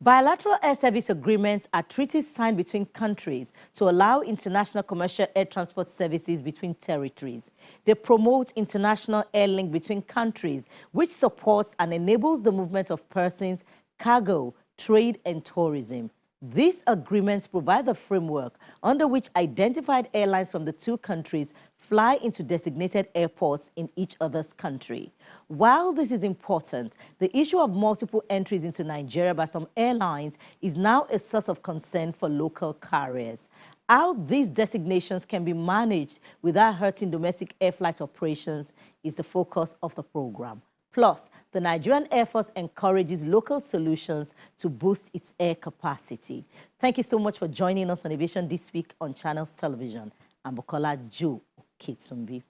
Bilateral air service agreements are treaties signed between countries to allow international commercial air transport services between territories. They promote international air link between countries, which supports and enables the movement of persons, cargo, trade, and tourism. These agreements provide the framework under which identified airlines from the two countries fly into designated airports in each other's country. While this is important, the issue of multiple entries into Nigeria by some airlines is now a source of concern for local carriers. How these designations can be managed without hurting domestic air flight operations is the focus of the program. Plus, the Nigerian Air Force encourages local solutions to boost its air capacity. Thank you so much for joining us on Aviation this week on Channels Television. I'm Bukola Joe Oketsumbi.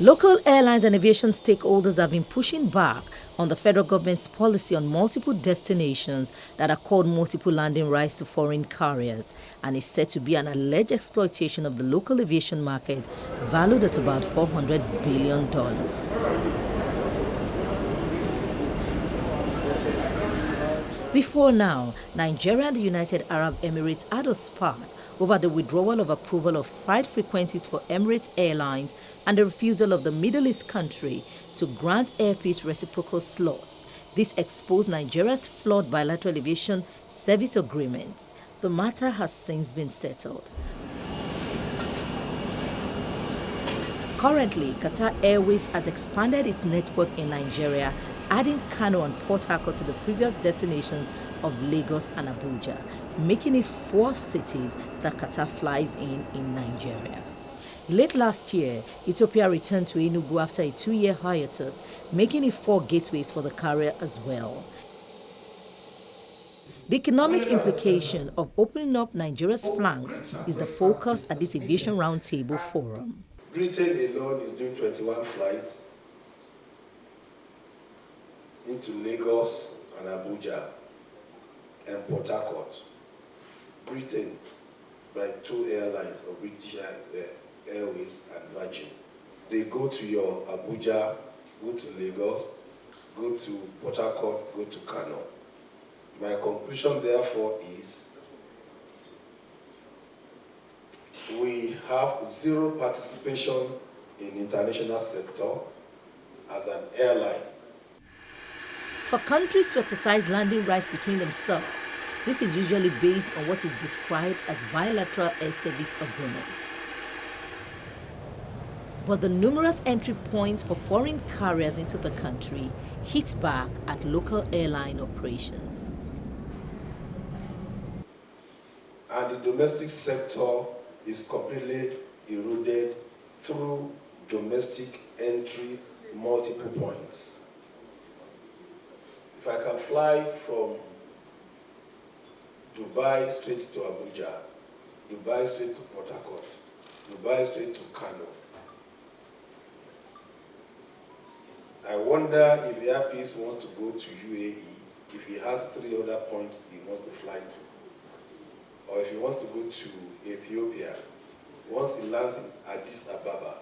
Local airlines and aviation stakeholders have been pushing back on the federal government's policy on multiple destinations that accord multiple landing rights to foreign carriers, and is said to be an alleged exploitation of the local aviation market valued at about $400 billion. Before now, Nigeria and the United Arab Emirates had a spat over the withdrawal of approval of flight frequencies for Emirates Airlines and the refusal of the Middle East country to grant Air Peace reciprocal slots. This exposed Nigeria's flawed bilateral aviation service agreements. The matter has since been settled. Currently, Qatar Airways has expanded its network in Nigeria, adding Kano and Port Harcourt to the previous destinations of Lagos and Abuja, making it 4 cities that Qatar flies in Nigeria. Late last year, Ethiopia returned to Enugu after a 2-year hiatus, making it 4 gateways for the carrier as well. The economic implication of opening up Nigeria's flanks is the focus at this Aviation Roundtable Forum. Britain alone is doing 21 flights into Lagos and Abuja and Port Harcourt. Britain by 2 airlines of British Airways and Virgin. They go to your Abuja, go to Lagos, go to Port Harcourt, go to Kano. My conclusion therefore is we have 0 participation in international sector as an airline. For countries to exercise landing rights between themselves, this is usually based on what is described as bilateral air service agreements. But the numerous entry points for foreign carriers into the country hit back at local airline operations. And the domestic sector is completely eroded through domestic entry multiple points. If I can fly from Dubai straight to Abuja, Dubai straight to Port Harcourt, Dubai straight to Kano, I wonder if Air Peace wants to go to UAE, if he has 3 other points he wants to fly to. Or if he wants to go to Ethiopia, once he lands in Addis Ababa,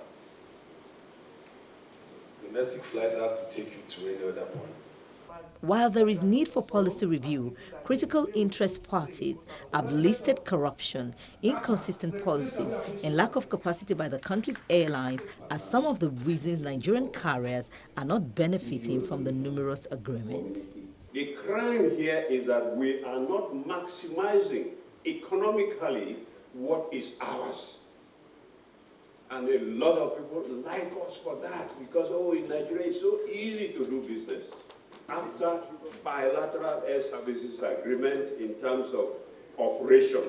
domestic flights has to take you to any other point. While there is need for policy review, critical interest parties have listed corruption, inconsistent policies, and lack of capacity by the country's airlines as some of the reasons Nigerian carriers are not benefiting from the numerous agreements. The crime here is that we are not maximizing economically what is ours. And a lot of people like us for that because, in Nigeria it's so easy to do business. After bilateral air services agreement in terms of operation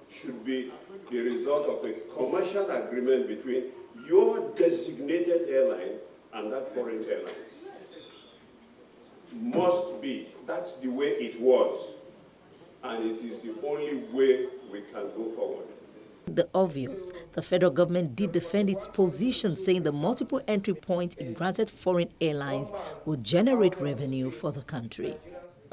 should be the result of a commercial agreement between your designated airline and that foreign airline. Must be. That's the way it was. And it is the only way we can go forward. The obvious, the federal government did defend its position, saying the multiple entry points it granted foreign airlines would generate revenue for the country.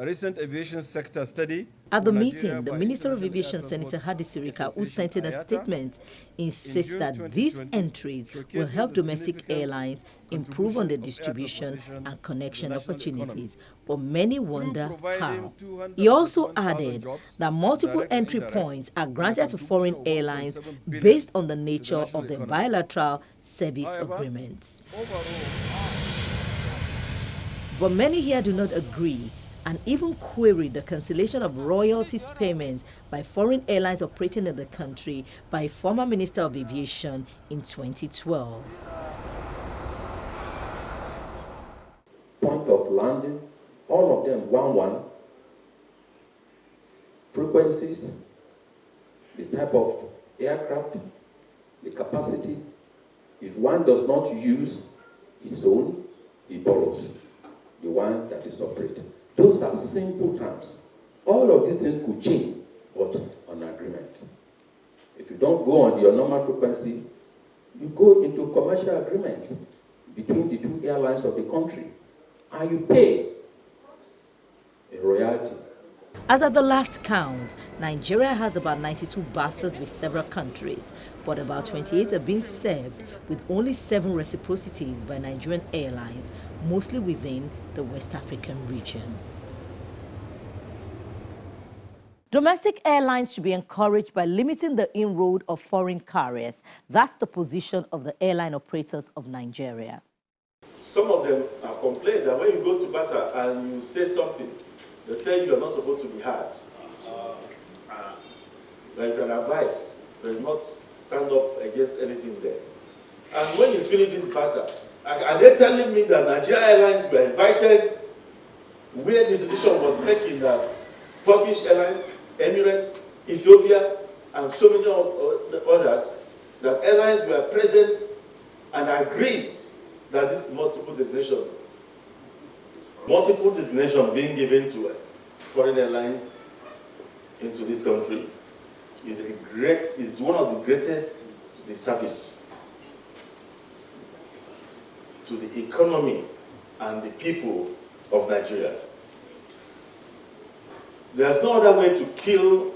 A recent aviation sector study At the from Nigeria meeting, the by Minister of International Air Aviation, Transport Senator Hadi Sirika, who Association, sent in a IATA, statement, in insists June that these 2020 entries will showcases help the domestic significant airlines improve on the contribution of air distribution transportation and to the connection national opportunities. economy. But many Through wonder providing how. He also 221,000 added jobs, that multiple direct and entry indirect, points are and a granted to contribution foreign of airlines 1.7 billion based on the to the nature national of the economy. bilateral service However, agreements. overall, But many here do not agree and even query the cancellation of royalties payments by foreign airlines operating in the country by former Minister of Aviation in 2012. Point of landing, all of them 1-1, frequencies, the type of aircraft, the capacity. If one does not use his own, he borrows the one that is operating. Those are simple terms. All of these things could change, but on agreement. If you don't go on your normal frequency, you go into commercial agreement between the two airlines of the country, and you pay a royalty. As at the last count, Nigeria has about 92 buses with several countries, but about 28 are being served with only 7 reciprocities by Nigerian airlines, mostly within the West African region. Domestic airlines should be encouraged by limiting the inroad of foreign carriers. That's the position of the airline operators of Nigeria. Some of them have complained that when you go to Basa and you say something, they tell you you're not supposed to be heard. That you can advise, but not stand up against anything there. And when you finish this Basa, are they telling me that Nigeria Airlines were invited where the decision was taken that Turkish Airlines, Emirates, Ethiopia, and so many others, that airlines were present and agreed that this multiple destination being given to foreign airlines into this country is one of the greatest disservice to the economy and the people of Nigeria. There's no other way to kill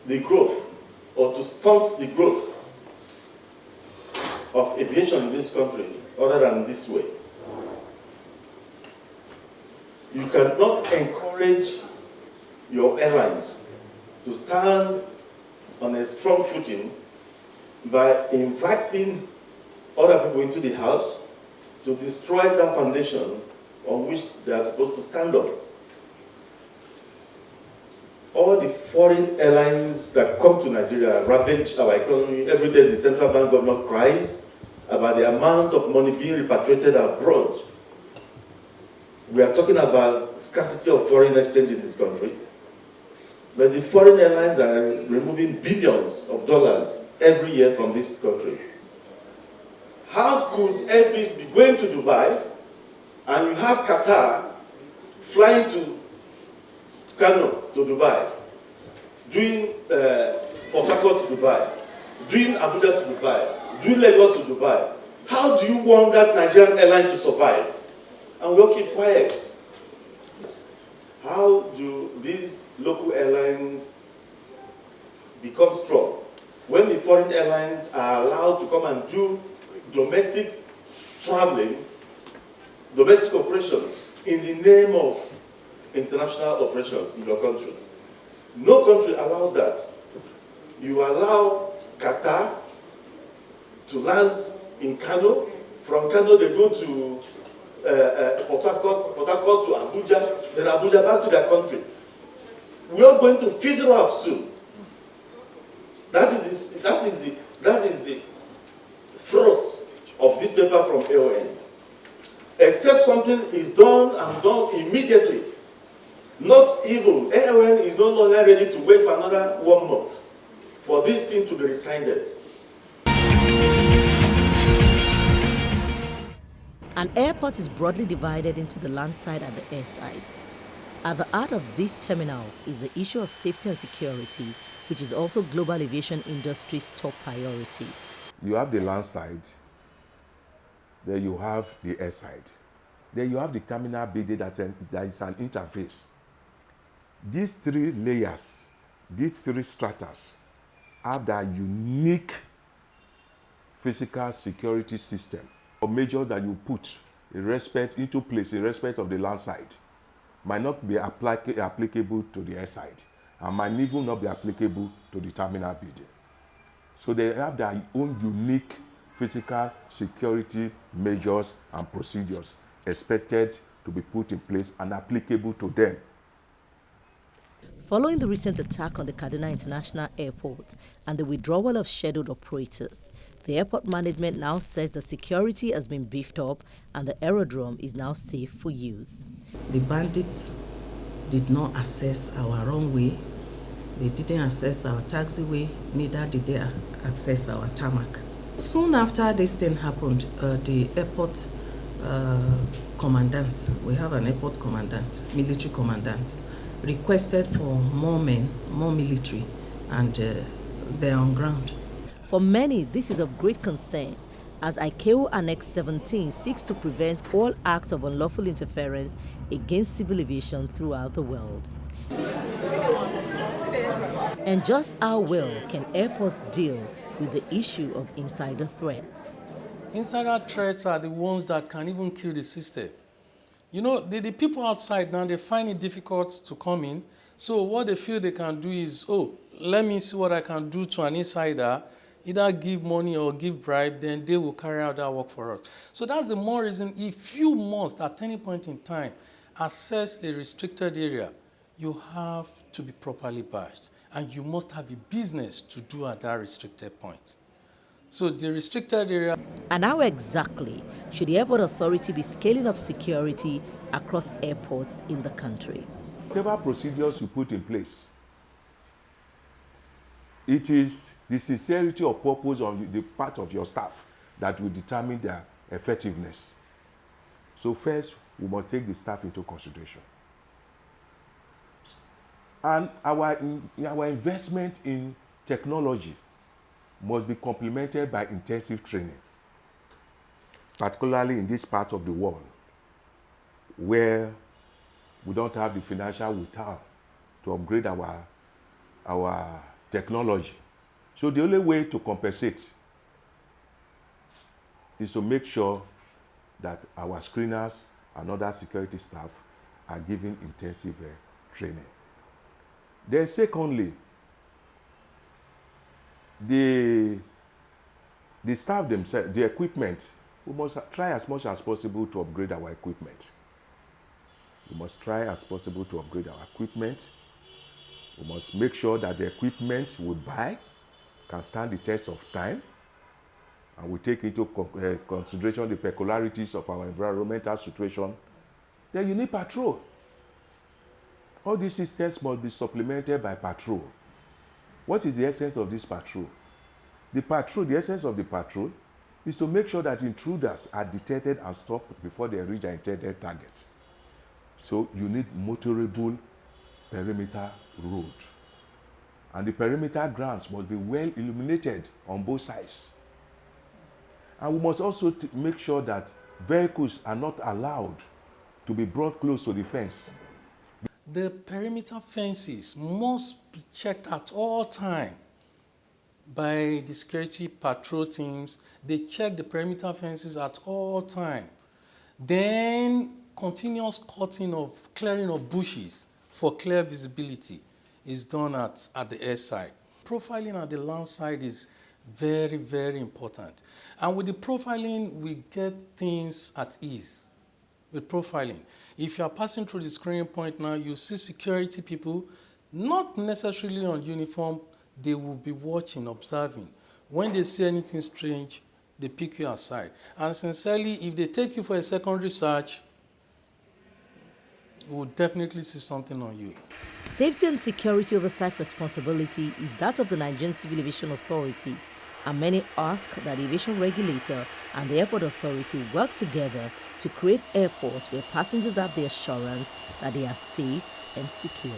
the growth or to stunt the growth of aviation in this country other than this way. You cannot encourage your airlines to stand on a strong footing by inviting other people into the house to destroy that foundation on which they are supposed to stand on. All the foreign airlines that come to Nigeria ravage our economy. Every day the central bank governor cries about the amount of money being repatriated abroad. We are talking about scarcity of foreign exchange in this country. But the foreign airlines are removing billions of dollars every year from this country. How could Airbus be going to Dubai and you have Qatar flying to Kano to Dubai, doing Port Harcourt to Dubai, doing Abuja to Dubai, doing Lagos to Dubai? How do you want that Nigerian airline to survive? And we'll keep quiet. How do these local airlines become strong when the foreign airlines are allowed to come and do domestic traveling, domestic operations in the name of international operations in your country? No country allows that. You allow Qatar to land in Kano. From Kano, they go to Port Harcourt to Abuja, then Abuja back to their country. We are going to fizzle out soon. That is the thrust of this paper from AON. Except something is done and done immediately. Not even AON is no longer ready to wait for another 1 month for this thing to be rescinded. An airport is broadly divided into the land side and the air side. At the heart of these terminals is the issue of safety and security, which is also global aviation industry's top priority. You have the land side, then you have the air side. Then you have the terminal building that is an interface. These three layers, these three stratas, have their unique physical security system or measures that you put into place in respect of the land side might not be applicable to the air side and might even not be applicable to the terminal building. So they have their own unique physical security measures and procedures expected to be put in place and applicable to them. Following the recent attack on the Kaduna International Airport and the withdrawal of scheduled operators, the airport management now says the security has been beefed up and the aerodrome is now safe for use. The bandits did not access our runway, they didn't access our taxiway, neither did they access our tarmac. Soon after this thing happened, the airport commandant, we have an airport commandant, military commandant, requested for more men, more military, and they're on ground. For many, this is of great concern as ICAO Annex 17 seeks to prevent all acts of unlawful interference against civil aviation throughout the world. And just how well can airports deal with the issue of insider threats? Insider threats are the ones that can even kill the system. You know, the people outside now, they find it difficult to come in. So what they feel they can do is, oh, let me see what I can do to an insider, either give money or give bribe, then they will carry out that work for us. So that's the more reason if you must, at any point in time, access a restricted area, you have to be properly badged. And you must have a business to do at that restricted point. So the restricted area. And how exactly should the airport authority be scaling up security across airports in the country? Whatever procedures you put in place, it is the sincerity of purpose on the part of your staff that will determine their effectiveness. So first, we must take the staff into consideration. And our investment in technology must be complemented by intensive training, particularly in this part of the world where we don't have the financial wherewithal to upgrade our technology. So the only way to compensate is to make sure that our screeners and other security staff are given intensive training. Then secondly, the staff themselves, the equipment, we must try as much as possible to upgrade our equipment. We must try as possible to upgrade our equipment. We must make sure that the equipment we buy can stand the test of time, and we take into consideration the peculiarities of our environmental situation. Then you need patrol. All these systems must be supplemented by patrol. What is the essence of this patrol? The essence of the patrol is to make sure that intruders are detected and stopped before they reach their intended target. So you need motorable perimeter road. And the perimeter grounds must be well illuminated on both sides. And we must also make sure that vehicles are not allowed to be brought close to the fence. The perimeter fences must be checked at all time by the security patrol teams. They check the perimeter fences at all time. Then continuous cutting of clearing of bushes for clear visibility is done at the air side. Profiling at the land side is very, very important. And with the profiling, we get things at ease. With profiling, if you are passing through the screening point now, you see security people, not necessarily on uniform, they will be watching, observing. When they see anything strange, they pick you aside. And sincerely, if they take you for a secondary search, we'll definitely see something on you. Safety and security oversight responsibility is that of the Nigerian Civil Aviation Authority, and many ask that the aviation regulator and the airport authority work together to create airports where passengers have the assurance that they are safe and secure.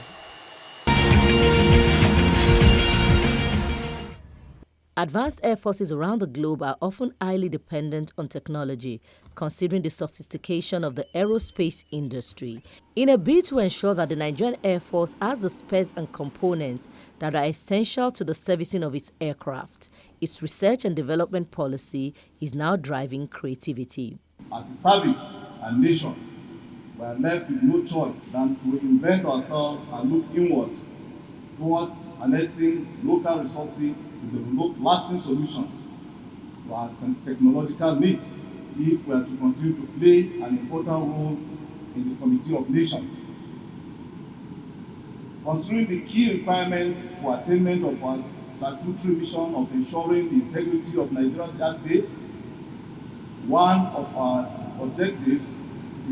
Advanced air forces around the globe are often highly dependent on technology, considering the sophistication of the aerospace industry. In a bid to ensure that the Nigerian Air Force has the spares and components that are essential to the servicing of its aircraft, its research and development policy is now driving creativity. As a service and nation, we are left with no choice than to invent ourselves and look inwards towards harnessing local resources to develop lasting solutions to our technological needs if we are to continue to play an important role in the Committee of Nations. Considering the key requirements for attainment of our statutory mission of ensuring the integrity of Nigeria's airspace, one of our objectives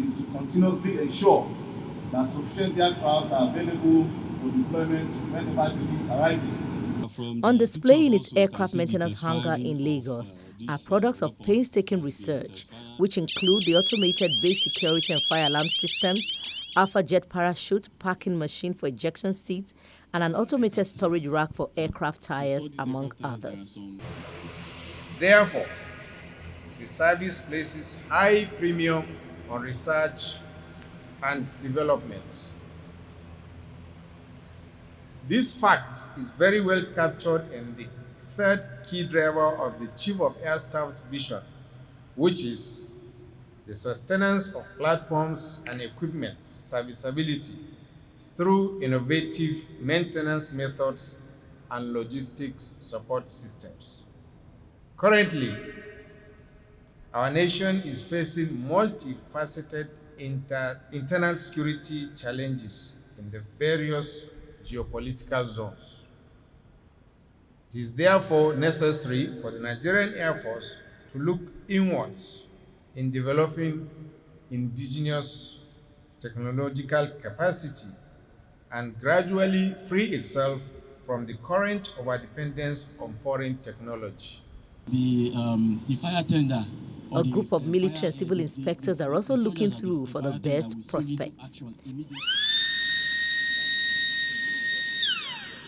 is to continuously ensure that sufficient aircraft are available for deployment whenever the need arises. On display in its aircraft maintenance hangar in Lagos are products of painstaking research, which include the automated base security and fire alarm systems, Alpha jet parachute, parking machine for ejection seats, and an automated storage rack for aircraft tires, among others. Therefore, the service places high premium on research and development. This fact is very well captured in the third key driver of the Chief of Air Staff's vision, which is the sustenance of platforms and equipment serviceability through innovative maintenance methods and logistics support systems. Currently, our nation is facing multifaceted internal security challenges in the various geopolitical zones. It is therefore necessary for the Nigerian Air Force to look inwards in developing indigenous technological capacity and gradually free itself from the current overdependence on foreign technology. The fire tender. A group of military and civil inspectors are also looking through for the best prospects.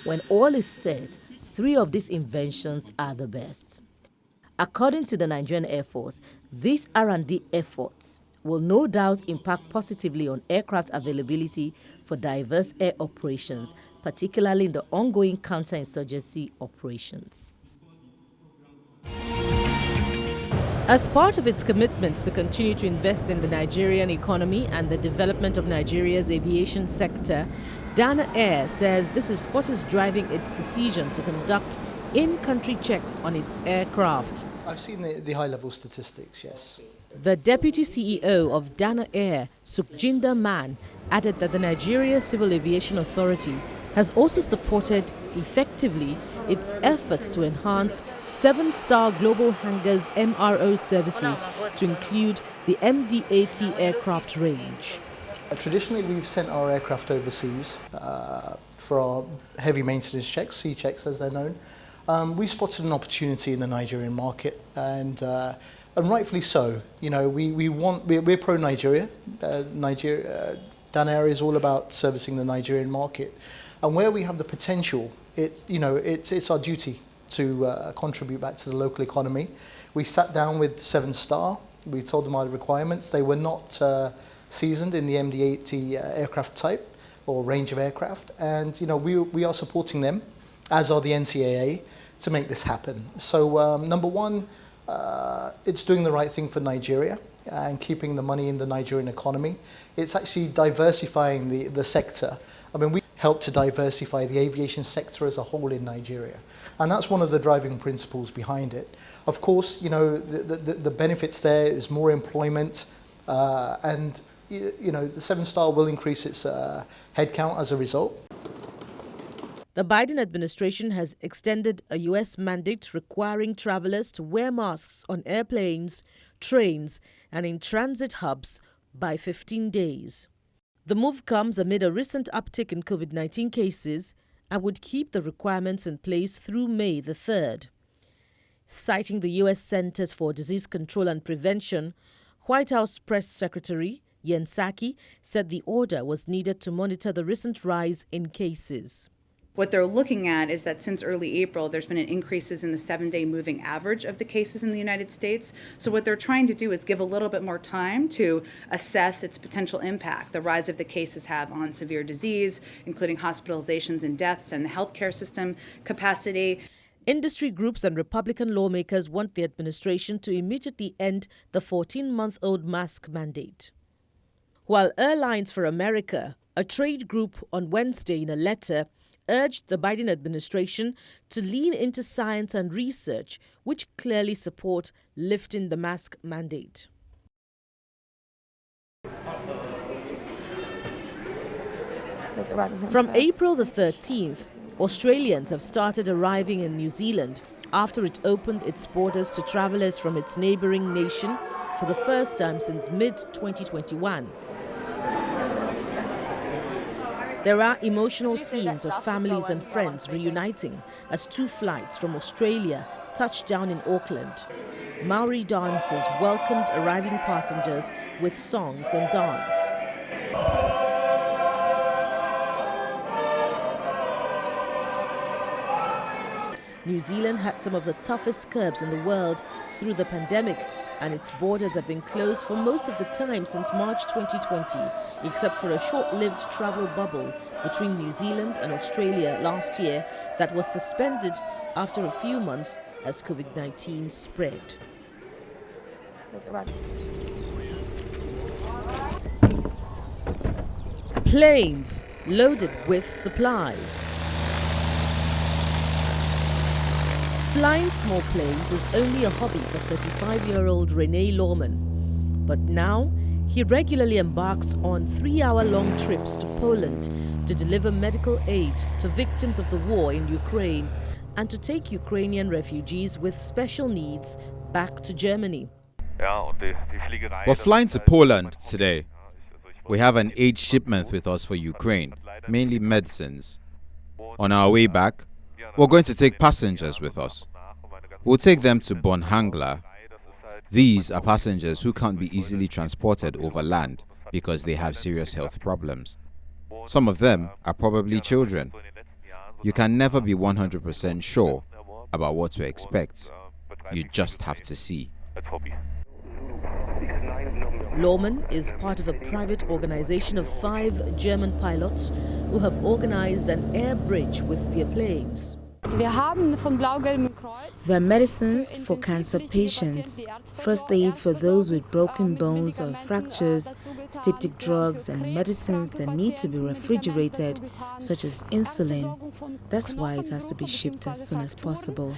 When all is said, 3 of these inventions are the best. According to the Nigerian Air Force, these R&D efforts will no doubt impact positively on aircraft availability for diverse air operations, particularly in the ongoing counterinsurgency operations. As part of its commitment to continue to invest in the Nigerian economy and the development of Nigeria's aviation sector, Dana Air says this is what is driving its decision to conduct in-country checks on its aircraft. I've seen the high-level statistics, yes. The deputy CEO of Dana Air, Sukhjinder Man, added that the Nigeria Civil Aviation Authority has also supported effectively its efforts to enhance 7-star Global Hangars MRO services to include the MD-80 aircraft range. Traditionally, we've sent our aircraft overseas for our heavy maintenance checks, C checks as they're known. We spotted an opportunity in the Nigerian market, and rightfully so. You know, we're pro-Nigeria. Dana Air is all about servicing the Nigerian market, and where we have the potential, it's our duty to contribute back to the local economy. We sat down with 7-star. We told them our requirements. They were not seasoned in the MD-80 aircraft type or range of aircraft, and we are supporting them, as are the NCAA, to make this happen. So number one, it's doing the right thing for Nigeria and keeping the money in the Nigerian economy. It's actually diversifying the sector. I mean, we help to diversify the aviation sector as a whole in Nigeria, and that's one of the driving principles behind it. Of course, the benefits there is more employment, and the 7-star will increase its headcount as a result. The Biden administration has extended a U.S. mandate requiring travelers to wear masks on airplanes, trains, and in transit hubs by 15 days. The move comes amid a recent uptick in COVID-19 cases and would keep the requirements in place through May the 3rd. Citing the U.S. Centers for Disease Control and Prevention, White House Press Secretary Jen Psaki said the order was needed to monitor the recent rise in cases. What they're looking at is that since early April, there's been an increases in the 7-day moving average of the cases in the United States. So what they're trying to do is give a little bit more time to assess its potential impact, the rise of the cases have on severe disease, including hospitalizations and deaths, and the healthcare system capacity. Industry groups and Republican lawmakers want the administration to immediately end the 14-month-old mask mandate. While Airlines for America, a trade group, on Wednesday in a letter urged the Biden administration to lean into science and research, which clearly support lifting the mask mandate. From April the 13th, Australians have started arriving in New Zealand after it opened its borders to travelers from its neighboring nation for the first time since mid-2021. There are emotional scenes of families and friends reuniting as 2 flights from Australia touched down in Auckland. Maori dancers welcomed arriving passengers with songs and dance. New Zealand had some of the toughest curbs in the world through the pandemic, and its borders have been closed for most of the time since March 2020, except for a short-lived travel bubble between New Zealand and Australia last year that was suspended after a few months as COVID-19 spread. Planes loaded with supplies. Flying small planes is only a hobby for 35-year-old Rene Lorman. But now, he regularly embarks on 3-hour-long trips to Poland to deliver medical aid to victims of the war in Ukraine and to take Ukrainian refugees with special needs back to Germany. We're flying to Poland today. We have an aid shipment with us for Ukraine, mainly medicines. On our way back, we're going to take passengers with us. We'll take them to Bonhangla. These are passengers who can't be easily transported over land because they have serious health problems. Some of them are probably children. You can never be 100% sure about what to expect. You just have to see. Lorman is part of a private organization of 5 German pilots who have organized an air bridge with their planes. There are medicines for cancer patients, first aid for those with broken bones or fractures, styptic drugs and medicines that need to be refrigerated, such as insulin. That's why it has to be shipped as soon as possible.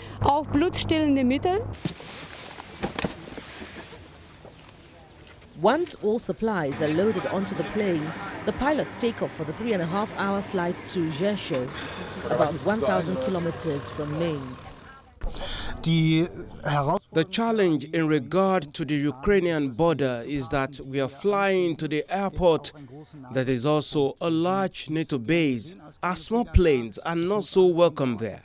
Once all supplies are loaded onto the planes, the pilots take off for the 3.5-hour flight to Rzeszów, about 1,000 kilometers from Mainz. The challenge in regard to the Ukrainian border is that we are flying to the airport that is also a large NATO base. Our small planes are not so welcome there.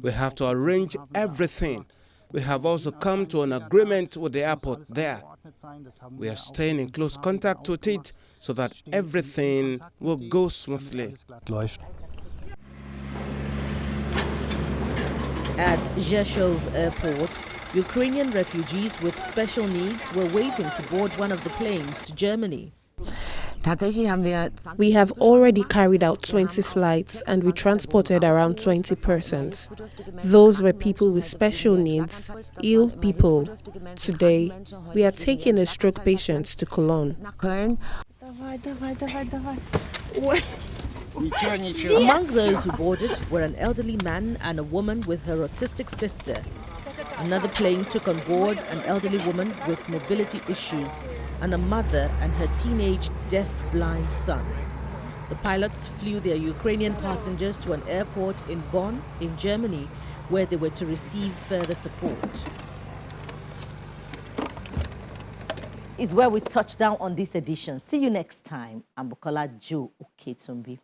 We have to arrange everything. We have also come to an agreement with the airport there. We are staying in close contact with it so that everything will go smoothly. At Rzeszów Airport, Ukrainian refugees with special needs were waiting to board one of the planes to Germany. We have already carried out 20 flights and we transported around 20 persons. Those were people with special needs, ill people. Today, we are taking a stroke patient to Cologne. Among those who boarded were an elderly man and a woman with her autistic sister. Another plane took on board an elderly woman with mobility issues and a mother and her teenage deaf-blind son. The pilots flew their Ukrainian passengers to an airport in Bonn, in Germany, where they were to receive further support. Is where we touch down on this edition. See you next time. I'm Bukola Jo Oketumbi.